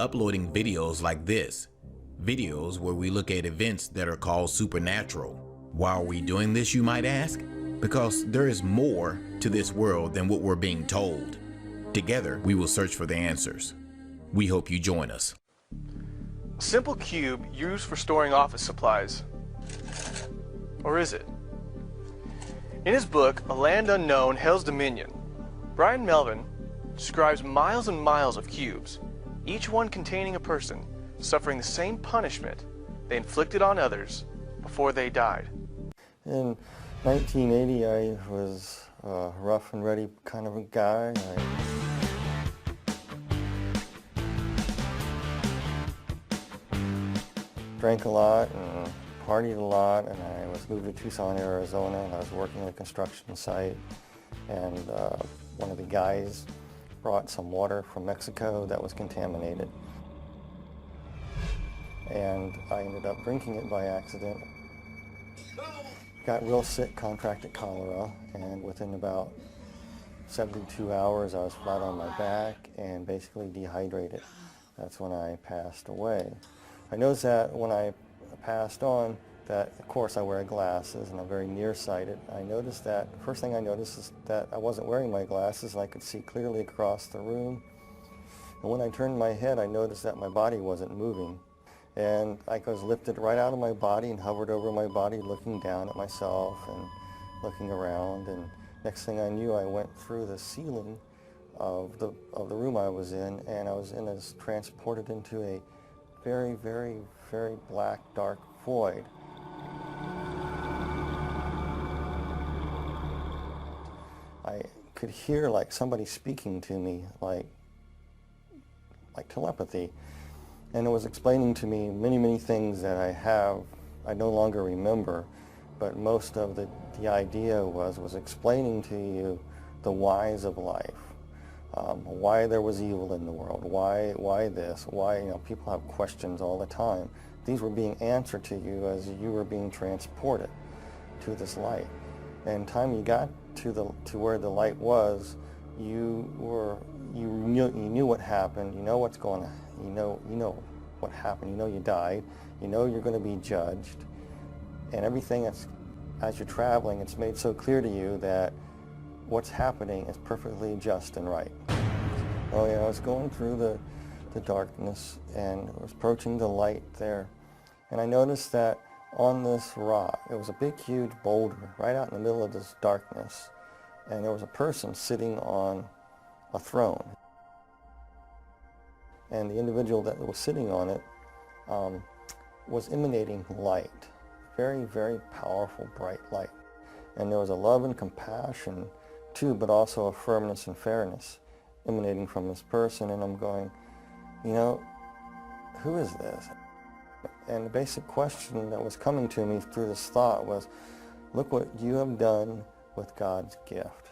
uploading videos like this, videos where we look at events that are called supernatural. Why are we doing this, you might ask? Because there is more to this world than what we're being told. Together, we will search for the answers. We hope you join us. A simple cube used for storing office supplies. Or is it? In his book, A Land Unknown, Hell's Dominion, Brian Melvin describes miles and miles of cubes, each one containing a person suffering the same punishment they inflicted on others before they died. In 1980, I was a rough and ready kind of a guy. Drank a lot and partied a lot, and I was moved to Tucson, Arizona, and I was working at a construction site, and one of the guys brought some water from Mexico that was contaminated, and I ended up drinking it by accident. Got real sick, contracted cholera, and within about 72 hours I was flat on my back and basically dehydrated. That's when I passed away. I noticed that when I passed on, that of course I wear glasses and I'm very nearsighted. I noticed that, first thing I noticed is that I wasn't wearing my glasses and I could see clearly across the room. And when I turned my head, I noticed that my body wasn't moving. And I was lifted right out of my body and hovered over my body, looking down at myself and looking around. And next thing I knew, I went through the ceiling of the room I was in, and I was transported into a very, very, very black, dark void. I could hear like somebody speaking to me, like telepathy. And it was explaining to me many, many things that I no longer remember, but most of the idea was explaining to you the whys of life, why there was evil in the world, why this, why, people have questions all the time. These were being answered to you as you were being transported to this light. And time you got to where the light was, you knew what happened, you know what's going on. You know what happened, you died, you're going to be judged, and everything as you're traveling, it's made so clear to you that what's happening is perfectly just and right. Oh yeah, I was going through the darkness and I was approaching the light there, and I noticed that on this rock, it was a big huge boulder right out in the middle of this darkness, and there was a person sitting on a throne. And the individual that was sitting on it was emanating light, very, very powerful, bright light. And there was a love and compassion too, but also a firmness and fairness emanating from this person. And I'm going, who is this? And the basic question that was coming to me through this thought was, look what you have done with God's gift.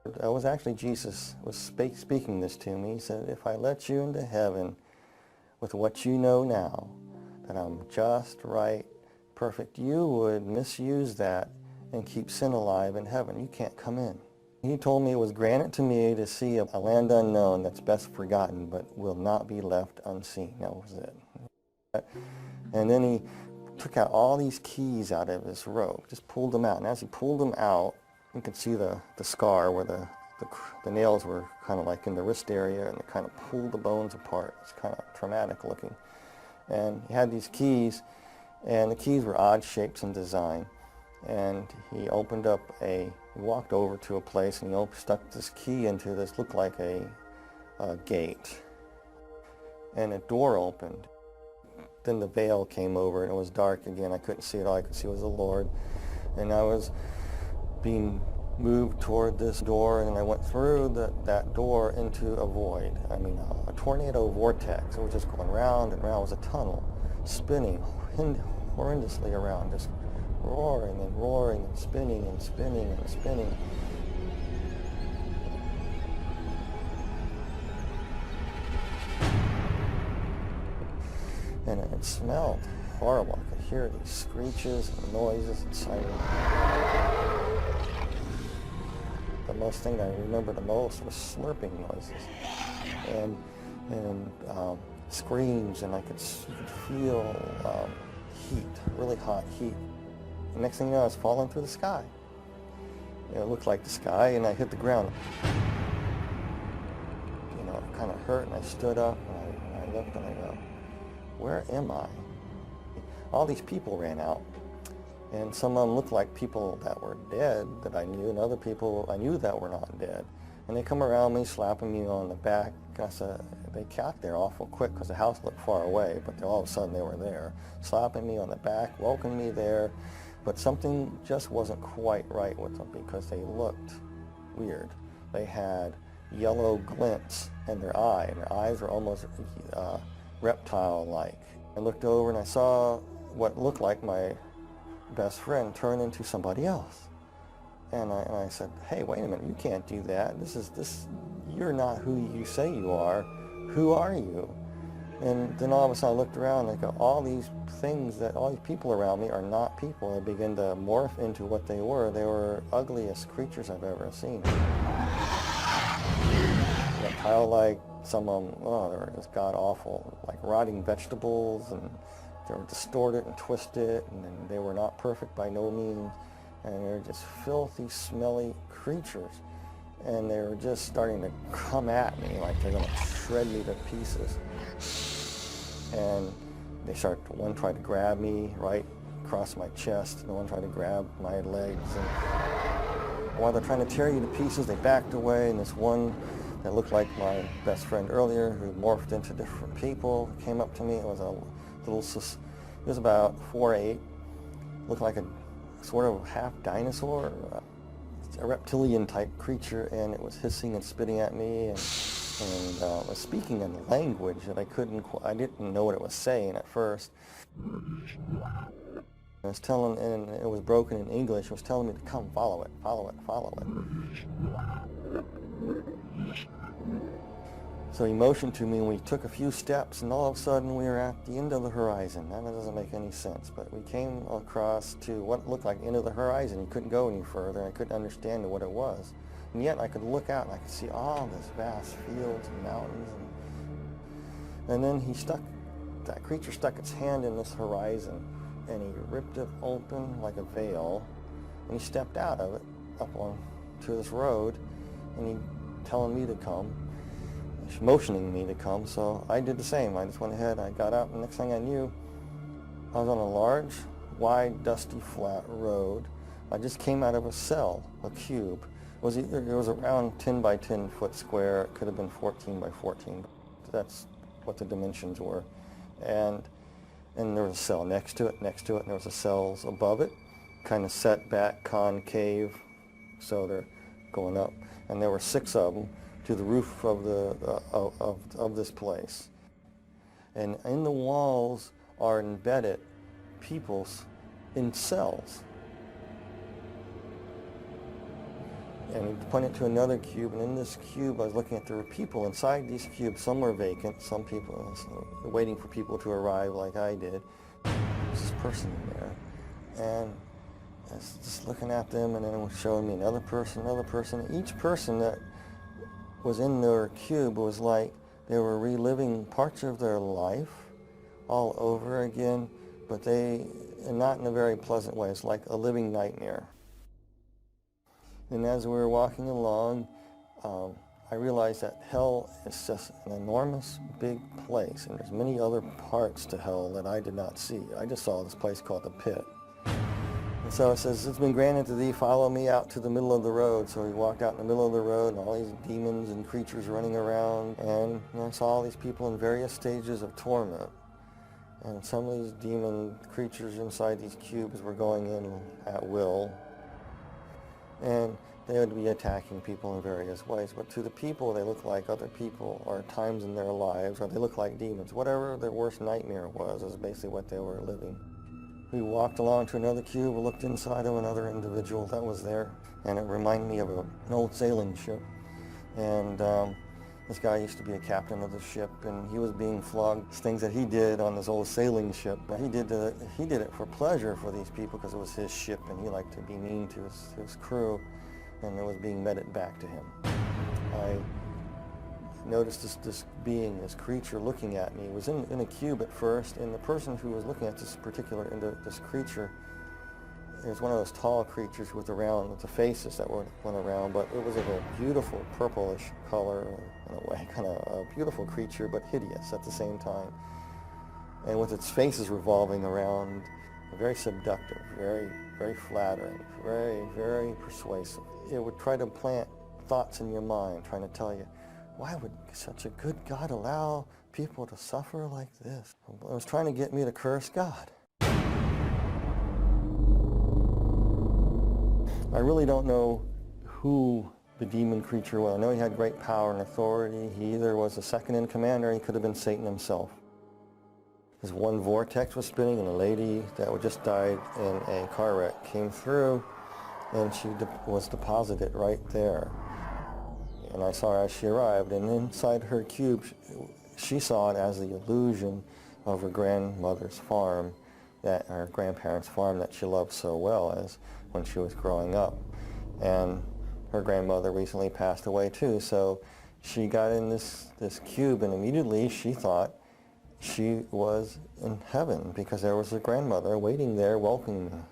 It was actually Jesus was speaking this to me. He said, if I let you into heaven with what you know now, that I'm just, right, perfect, you would misuse that and keep sin alive in heaven. You can't come in. He told me it was granted to me to see a land unknown that's best forgotten but will not be left unseen. That was it. And then he took out all these keys out of his robe, just pulled them out. And as he pulled them out, you could see the scar where the nails were kind of like in the wrist area, and it kind of pulled the bones apart. It's kind of traumatic looking. And he had these keys, and the keys were odd shapes and design. And he walked over to a place, and he stuck this key into this, looked like a gate. And a door opened. Then the veil came over, and it was dark again. I couldn't see it all. I could see it was the Lord. And I was being moved toward this door, and I went through that door into a void. I mean, a tornado vortex. It was just going round and round. It was a tunnel, spinning horrendously around, just roaring and roaring and spinning and spinning and spinning. And it smelled horrible. I could hear these screeches and noises and sirens. The most thing I remember the most was slurping noises. And and screams, and you could feel heat, really hot heat. The next thing you know, I was falling through the sky. It looked like the sky, and I hit the ground. It kind of hurt, and I stood up, and I looked, and I go, where am I? All these people ran out, and some of them looked like people that were dead that I knew, and other people I knew that were not dead. And they come around me, slapping me on the back. They got there awful quick because the house looked far away, but all of a sudden they were there, slapping me on the back, welcoming me there. But something just wasn't quite right with them because they looked weird. They had yellow glints in their eye, and their eyes were almost reptile-like. I looked over and I saw what looked like my best friend turn into somebody else. And I said, hey, wait a minute, you can't do that. You're not who you say you are. Who are you? And then all of a sudden I looked around and I go, all these people around me are not people. They began to morph into what they were. They were ugliest creatures I've ever seen. Reptile-like, some of them, they were just god-awful, like rotting vegetables, and they were distorted and twisted, and they were not perfect by no means. And they were just filthy, smelly creatures. And they were just starting to come at me like they're going to shred me to pieces. And one tried to grab me right across my chest, and one tried to grab my legs. And while they're trying to tear you to pieces, they backed away, and this one that looked like my best friend earlier, who morphed into different people, came up to me. It was it was about 4'8", looked like a sort of half dinosaur, a reptilian type creature, and it was hissing and spitting at me, and was speaking in a language that I didn't know what it was saying at first. I was telling, and it was broken in English. It was telling me to come, follow it, follow it, follow it. So he motioned to me, and we took a few steps, and all of a sudden we were at the end of the horizon. That doesn't make any sense, but we came across to what looked like the end of the horizon. You couldn't go any further, and I couldn't understand what it was. And yet I could look out, and I could see all this vast fields and mountains. And then that creature stuck its hand in this horizon, and he ripped it open like a veil, and he stepped out of it up onto this road, and he telling me to come, motioning me to come, so I did the same. I just went ahead, I got up, and next thing I knew, I was on a large, wide, dusty, flat road. I just came out of a cell, a cube. It was around 10 by 10 foot square. It could have been 14 by 14. That's what the dimensions were. And there was a cell next to it, and there was a cells above it, kind of set back, concave, so they're going up. And there were 6 of them to the roof of this place. And in the walls are embedded people in cells. And he pointed to another cube, and in this cube I was looking at, there were people inside these cubes. Some were vacant, some people waiting for people to arrive like I did. There's this person in there, and I was just looking at them, and then it was showing me another person. Each person that was in their cube was like they were reliving parts of their life all over again, but not in a very pleasant way. It's like a living nightmare. And as we were walking along, I realized that hell is just an enormous big place, and there's many other parts to hell that I did not see. I just saw this place called the pit. And so it says, it's been granted to thee, follow me out to the middle of the road. So we walked out in the middle of the road, and all these demons and creatures running around, and I saw all these people in various stages of torment. And some of these demon creatures inside these cubes were going in at will. And they would be attacking people in various ways. But to the people, they look like other people, or times in their lives, or they look like demons. Whatever their worst nightmare was is basically what they were living. We walked along to another cube, looked inside of another individual that was there, and it reminded me of an old sailing ship. And this guy used to be a captain of the ship, and he was being flogged. Things that he did on this old sailing ship. He did it for pleasure for these people because it was his ship, and he liked to be mean to his crew, and it was being meted back to him. noticed this being, this creature looking at me. It was in a cube at first, and the person who was looking at this this creature, it was one of those tall creatures with the faces that went around, but it was of a beautiful purplish color, in a way, kind of a beautiful creature, but hideous at the same time. And with its faces revolving around, very seductive, very, very flattering, very, very persuasive. It would try to plant thoughts in your mind, trying to tell you, why would such a good God allow people to suffer like this? It was trying to get me to curse God. I really don't know who the demon creature was. I know he had great power and authority. He either was the second in command or he could have been Satan himself. This one vortex was spinning, and a lady that had just died in a car wreck came through, and she was deposited right there. And I saw her as she arrived, and inside her cube, she saw it as the illusion of her grandmother's farm, her grandparents' farm that she loved so well as when she was growing up. And her grandmother recently passed away too, so she got in this cube, and immediately she thought she was in heaven because there was a grandmother waiting there welcoming her.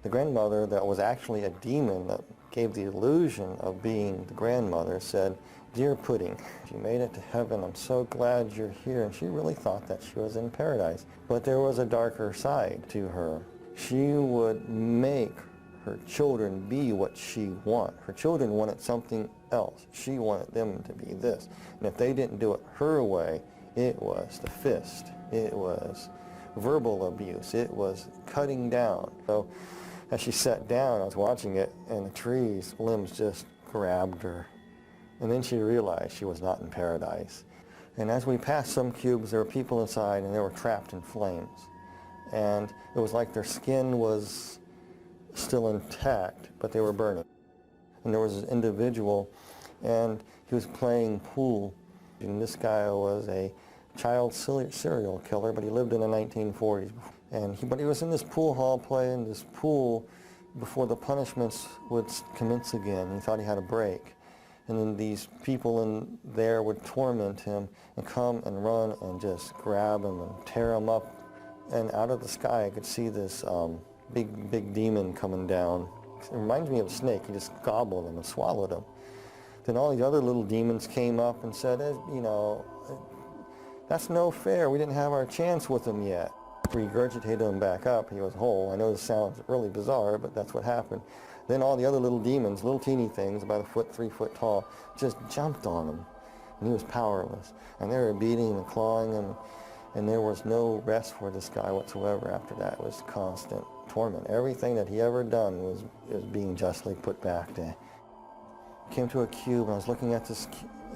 The grandmother that was actually a demon that gave the illusion of being the grandmother said, "Dear Pudding, you made it to heaven. I'm so glad you're here." And she really thought that she was in paradise. But there was a darker side to her. She would make her children be what she wanted. Her children wanted something else. She wanted them to be this. And if they didn't do it her way, it was the fist. It was verbal abuse. It was cutting down. So as she sat down, I was watching it, and the tree's limbs just grabbed her. And then she realized she was not in paradise. And as we passed some cubes, there were people inside, and they were trapped in flames. And it was like their skin was still intact, but they were burning. And there was an individual, and he was playing pool. And this guy was a child serial killer, but he lived in the 1940s. But he was in this pool hall playing this pool before the punishments would commence again. He thought he had a break. And then these people in there would torment him and come and run and just grab him and tear him up. And out of the sky I could see this big demon coming down. It reminds me of a snake. He just gobbled him and swallowed him. Then all the other little demons came up and said, that's no fair. We didn't have our chance with him yet. Regurgitated him back up. He was whole. I know this sounds really bizarre, but that's what happened. Then all the other little demons, little teeny things, about 3 foot tall, just jumped on him. And he was powerless. And they were beating and clawing him. And there was no rest for this guy whatsoever after that. It was constant torment. Everything that he ever done was being justly put back to him. Came to a cube, and I was looking at this,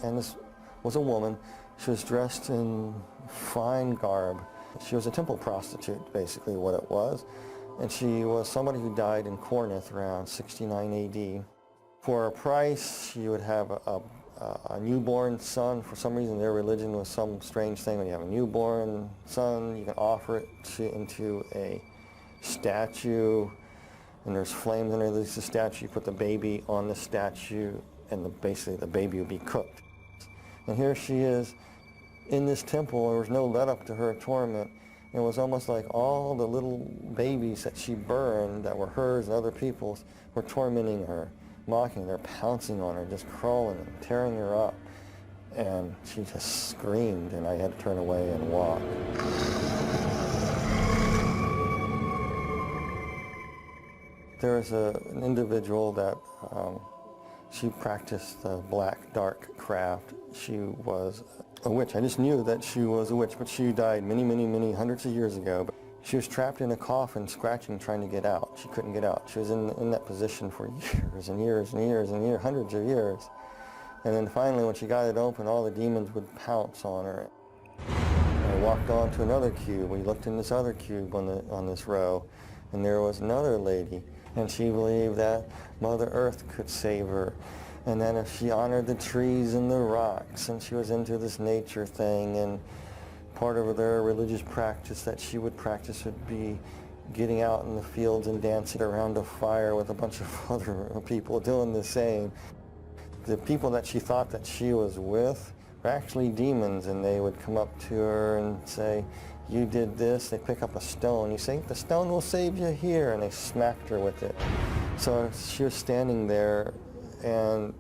and this was a woman. She was dressed in fine garb. She was a temple prostitute, basically what it was. And she was somebody who died in Corinth around 69 AD. For a price, she would have a newborn son. For some reason, their religion was some strange thing. When you have a newborn son, you can offer it into a statue, and there's flames underneath the statue. You put the baby on the statue, and basically the baby would be cooked. And here she is in this temple. There was no let up to her torment. It was almost like all the little babies that she burned that were hers and other people's were tormenting her, mocking her, pouncing on her, just crawling and tearing her up. And she just screamed, and I had to turn away and walk. There was an individual that she practiced the black dark craft. She was a witch. I just knew that she was a witch, but she died many hundreds of years ago. But she was trapped in a coffin, scratching, trying to get out. She couldn't get out. She was in that position for years and years and years and years, hundreds of years. And then finally, when she got it open, all the demons would pounce on her. I walked on to another cube. We looked in this other cube on this row, and there was another lady. And she believed that Mother Earth could save her. And then if she honored the trees and the rocks, and she was into this nature thing, and part of their religious practice that she would practice would be getting out in the fields and dancing around a fire with a bunch of other people doing the same. The people that she thought that she was with were actually demons, and they would come up to her and say, "You did this." They pick up a stone. You say, "The stone will save you here," and they smacked her with it. So she was standing there, and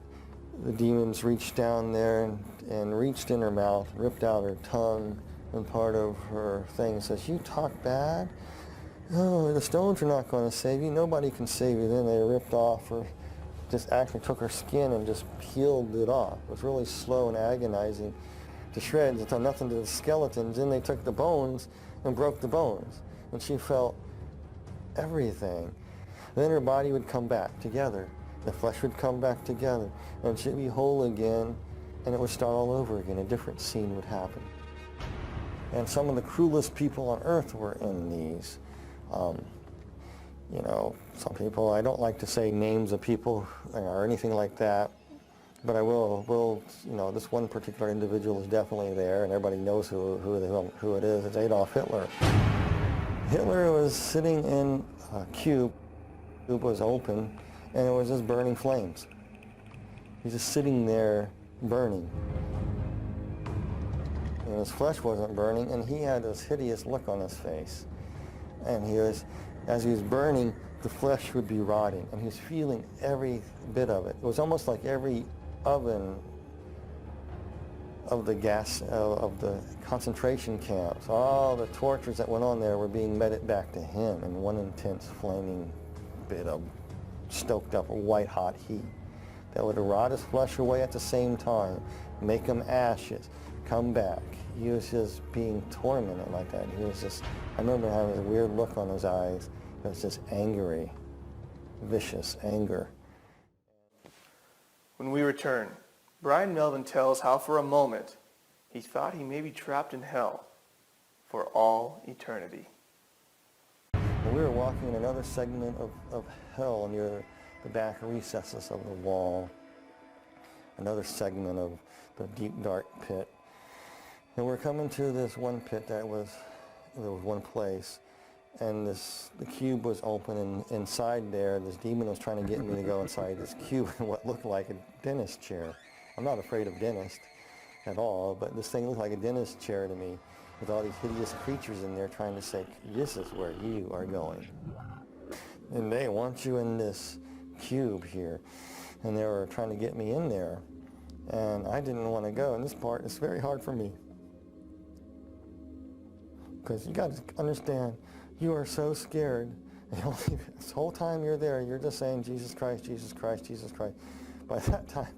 the demons reached down there and reached in her mouth, ripped out her tongue and part of her thing. Says, "You talk bad? Oh, the stones are not going to save you. Nobody can save you." Then they ripped off her, just actually took her skin and just peeled it off. It was really slow and agonizing to shreds. It done nothing to the skeletons. Then they took the bones and broke the bones. And she felt everything. Then her body would come back together. The flesh would come back together. And she'd be whole again, and it would start all over again. A different scene would happen. And some of the cruelest people on earth were in these. You know, some people, I don't like to say names of people or anything like that, but I will, you know, this one particular individual is definitely there, and everybody knows who it is. It's Adolf Hitler. Hitler was sitting in a cube. The cube was open, and it was just burning flames. He's just sitting there burning. And his flesh wasn't burning, and he had this hideous look on his face. And he was, as he was burning, the flesh would be rotting, and he was feeling every bit of it. It was almost like every oven of the gas, of the concentration camps, all the tortures that went on there were being meted back to him in one intense flaming bit of stoked up white hot heat that would rot his flesh away at the same time, make him ashes, come back. He was just being tormented like that. He was just, I remember having a weird look on his eyes. It was just angry, vicious anger. When we return, Brian Melvin tells how for a moment he thought he may be trapped in hell for all eternity. We were walking in another segment of hell near the back recesses of the wall, another segment of the deep dark pit. And we're coming to this one pit there was one place, and the cube was open, and inside there, this demon was trying to get me to go inside this cube in what looked like a dentist chair. I'm not afraid of dentists at all, but this thing looked like a dentist chair to me, with all these hideous creatures in there trying to say, "This is where you are going. And they want you in this cube here." And they were trying to get me in there, and I didn't want to go. And this part is very hard for me, because you got to understand, you are so scared, and this whole time you're there, you're just saying, "Jesus Christ, Jesus Christ, Jesus Christ." By that time,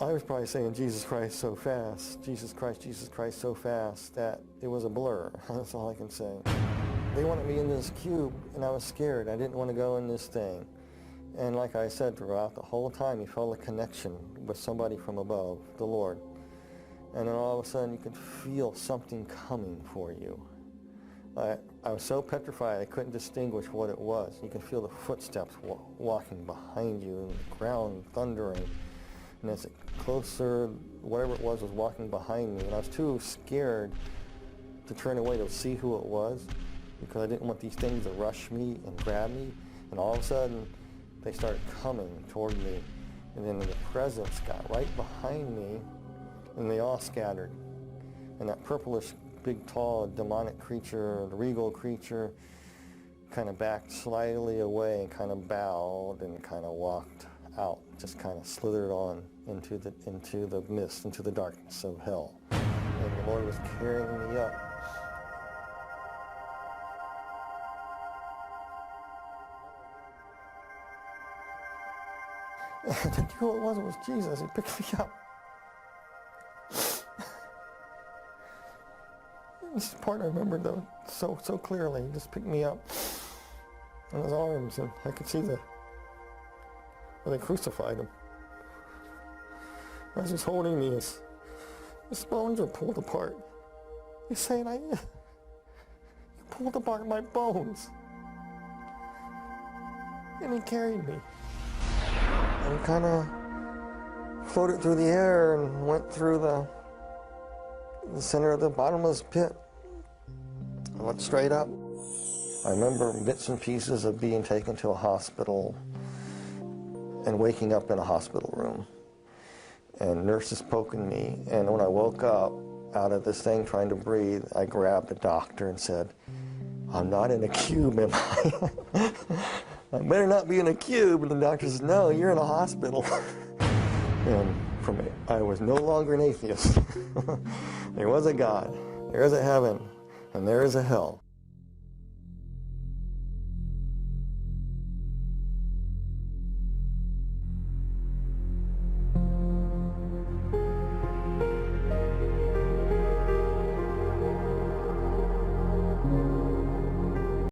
I was probably saying "Jesus Christ" so fast, "Jesus Christ" so fast that it was a blur. That's all I can say. They wanted me in this cube, and I was scared. I didn't want to go in this thing. And like I said, throughout the whole time, you felt a connection with somebody from above, the Lord. And then all of a sudden, you could feel something coming for you. I was so petrified, I couldn't distinguish what it was. You could feel the footsteps walking behind you, and the ground thundering. And as it closer, whatever it was walking behind me. And I was too scared to turn away to see who it was, because I didn't want these things to rush me and grab me. And all of a sudden, they started coming toward me. And then the presence got right behind me, and they all scattered. And that purplish, big, tall, demonic creature, the regal creature, kind of backed slightly away and kind of bowed and kind of walked out, just kind of slithered on into the mist, into the darkness of hell. And the Lord was carrying me up. And you know who it was? It was Jesus. He picked me up. This part I remember though so clearly. He just picked me up in his arms, and I could see where they crucified him. As he's holding me, his bones are pulled apart. He's saying, "You pulled apart my bones." And he carried me. And kind of floated through the air and went through the center of the bottomless pit. I went straight up. I remember bits and pieces of being taken to a hospital and waking up in a hospital room. and nurses poking me. And when I woke up out of this thing trying to breathe, I grabbed the doctor and said, "I'm not in a cube, am I?" "I better not be in a cube." And the doctor says, "No, you're in a hospital." And from it, I was no longer an atheist. There was a God, there is a heaven, and there is a hell.